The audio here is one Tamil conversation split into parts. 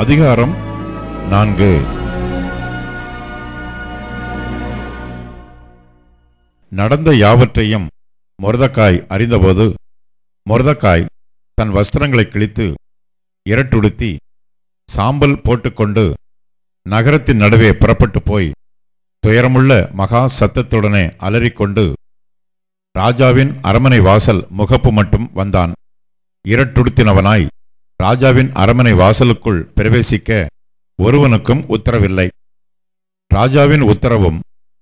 அதிகாரம் 4. நடந்த யாவற்றையும் மொர்தெகாய் அறிந்தபோது, மொர்தெகாய் தன் வஸ்திரங்களை கிழித்து இரட்டுடுத்தி சாம்பல் போட்டுக்கொண்டு நகரத்தின் நடுவே புறப்பட்டு போய் துயரமுள்ள மகா சத்தத்துடனே அலறிக்கொண்டு ராஜாவின் அரமனை வாசல் முகப்பு மட்டும் வந்தான். இரட்டுடுத்தினவனாய் ராஜாவின் அரமனை வாசலுக்குள் பிரவேசிக்க ஒருவனுக்கும் உத்தரவில்லை. ராஜாவின் உத்தரவும்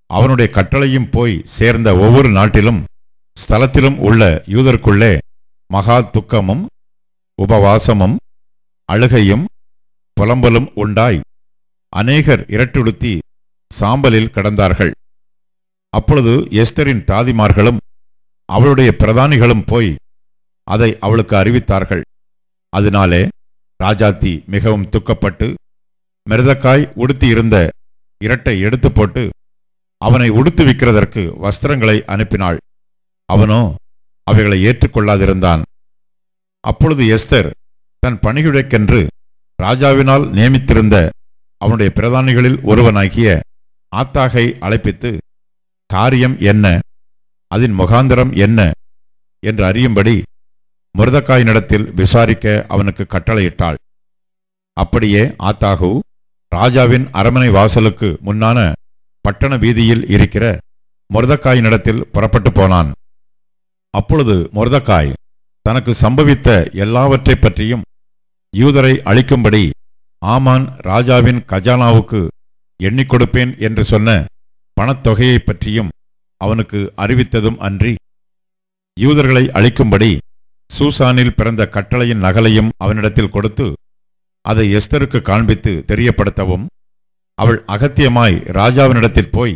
அவனுடைய கட்டளையும் போய் சேர்ந்த ஒவ்வொரு நாட்டிலும் ஸ்தலத்திலும் உள்ள யூதருக்குள்ளே மகா துக்கமும் உபவாசமும் அழுகையும் புலம்பலும் உண்டாய் அநேகர் இரட்டுடுத்தி சாம்பலில் கிடந்தார்கள். அப்பொழுது எஸ்தரின் தாதிமார்களும் அவளுடைய பிரதானிகளும் போய் அதை அவளுக்கு அறிவித்தார்கள். அதனாலே ராஜாத்தி மிகவும் துக்கப்பட்டு மொர்தெகாய் உடுத்தியிருந்த இரட்டை எடுத்து போட்டு அவனை உடுத்துவிக்கிறதற்கு வஸ்திரங்களை அனுப்பினாள். அவனோ அவைகளை ஏற்றுக்கொள்ளாதிருந்தான். அப்பொழுது எஸ்தர் தன் பணியுடைக்கென்று ராஜாவினால் நியமித்திருந்த அவனுடைய பிரதானிகளில் ஒருவனாகிய ஆத்தாகை அழைப்பித்து, காரியம் என்ன, அதன் முகாந்திரம் என்ன என்று அறியும்படி மொர்தெகாயினிடத்தில் விசாரிக்க அவனுக்கு கட்டளையிட்டாள். அப்படியே ஆத்தாகு ராஜாவின் அரமனை வாசலுக்கு முன்னான பட்டண வீதியில் இருக்கிற மொர்தெகாயினிடத்தில் புறப்பட்டு போனான். அப்பொழுது மொர்தெகாய் தனக்கு சம்பவித்த எல்லாவற்றை பற்றியும் யூதரை அழிக்கும்படி ஆமான் ராஜாவின் கஜானாவுக்கு எண்ணிக் கொடுப்பேன் என்று சொன்ன பணத்தொகையை பற்றியும் அவனுக்கு அறிவித்ததும் அன்றி, யூதர்களை அழிக்கும்படி சூசானில் பிறந்த கட்டளையின் நகலையும் அவனிடத்தில் கொடுத்து அதை எஸ்தருக்கு காண்பித்து தெரியப்படுத்தவும், அவள் அகத்தியமாய் ராஜாவினிடத்தில் போய்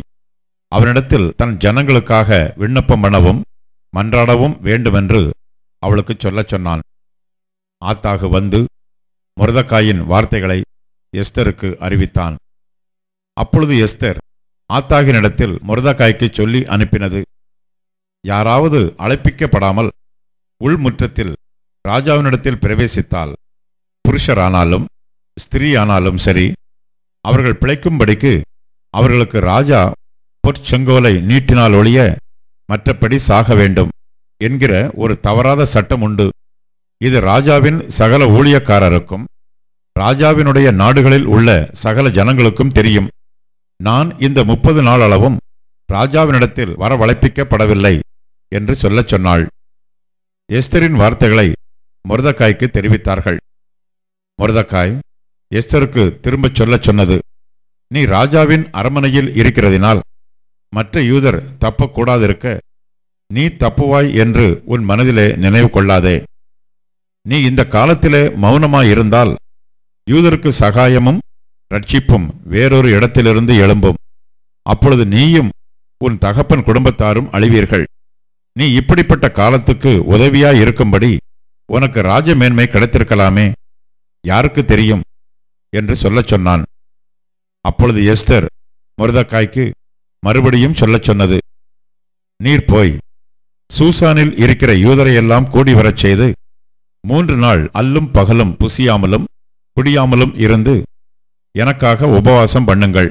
அவனிடத்தில் தன் ஜனங்களுக்காக விண்ணப்பம் பண்ணவும் மன்றாடவும் வேண்டுமென்று அவளுக்கு சொல்லச் சொன்னான். ஆத்தாகு வந்து மொர்தெகாயின் வார்த்தைகளை எஸ்தருக்கு அறிவித்தான். அப்பொழுது எஸ்தர் ஆத்தாகினிடத்தில் மொர்தெகாய்க்கு சொல்லி அனுப்பினது, யாராவது அழைப்பிக்கப்படாமல் உள்முற்றத்தில் ராஜாவினிடத்தில் பிரவேசித்தால், புருஷரானாலும் ஸ்திரீயானாலும் சரி, அவர்கள் பிழைக்கும்படிக்கு அவர்களுக்கு ராஜா பொற்செங்கோலை நீட்டினால் ஒழிய மற்றபடி சாக வேண்டும் என்கிற ஒரு தவறாத சட்டம் உண்டு. இது ராஜாவின் சகல ஊழியக்காரருக்கும் ராஜாவினுடைய நாடுகளில் உள்ள சகல ஜனங்களுக்கும் தெரியும். நான் இந்த 30 நாள் அளவும் ராஜாவினிடத்தில் வரவழைப்பிக்கப்படவில்லை என்று சொல்லச் சொன்னாள். எஸ்தரின் வார்த்தைகளை மொர்தெகாய்க்கு தெரிவித்தார்கள். மொர்தெகாய் எஸ்தருக்கு திரும்பச் சொல்லச் சொன்னது, நீ ராஜாவின் அரமனையில் இருக்கிறதினால் மற்ற யூதர் தப்பக்கூடாதிருக்க நீ தப்புவாய் என்று உன் மனதிலே நினைவு கொள்ளாதே. நீ இந்த காலத்திலே மௌனமாயிருந்தால் யூதருக்கு சகாயமும் ரட்சிப்பும் வேறொரு இடத்திலிருந்து எழும்பும். அப்பொழுது நீயும் உன் தகப்பன் குடும்பத்தாரும் அழிவீர்கள். நீ இப்படிப்பட்ட காலத்துக்கு உதவியாய் இருக்கும்படி உனக்கு ராஜ மேன்மை கிடைத்திருக்கலாமே, யாருக்கு தெரியும் என்று சொல்லச் சொன்னான். அப்பொழுது எஸ்தர் மொர்தெகாய்க்கு மறுபடியும் சொல்லச் சொன்னது, நீர் போய் சூசானில் இருக்கிற யூதரையெல்லாம் கூடி வரச் செய்து 3 நாள் அல்லும் பகலும் புசியாமலும் குடியாமலும் இருந்து எனக்காக உபவாசம் பண்ணுங்கள்.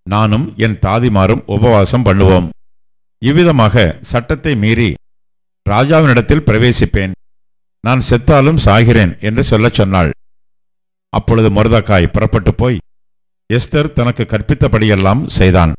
நானும் என் தாதிமாரும் உபவாசம் பண்ணுவோம். இவ்விதமாக சட்டத்தை மீறி ராஜாவினிடத்தில் பிரவேசிப்பேன். நான் செத்தாலும் சாகிறேன் என்று சொல்லச் சொன்னாள். அப்பொழுது மொர்தெகாய் புறப்பட்டு போய் எஸ்தர் தனக்கு கற்பித்தபடியெல்லாம் செய்தான்.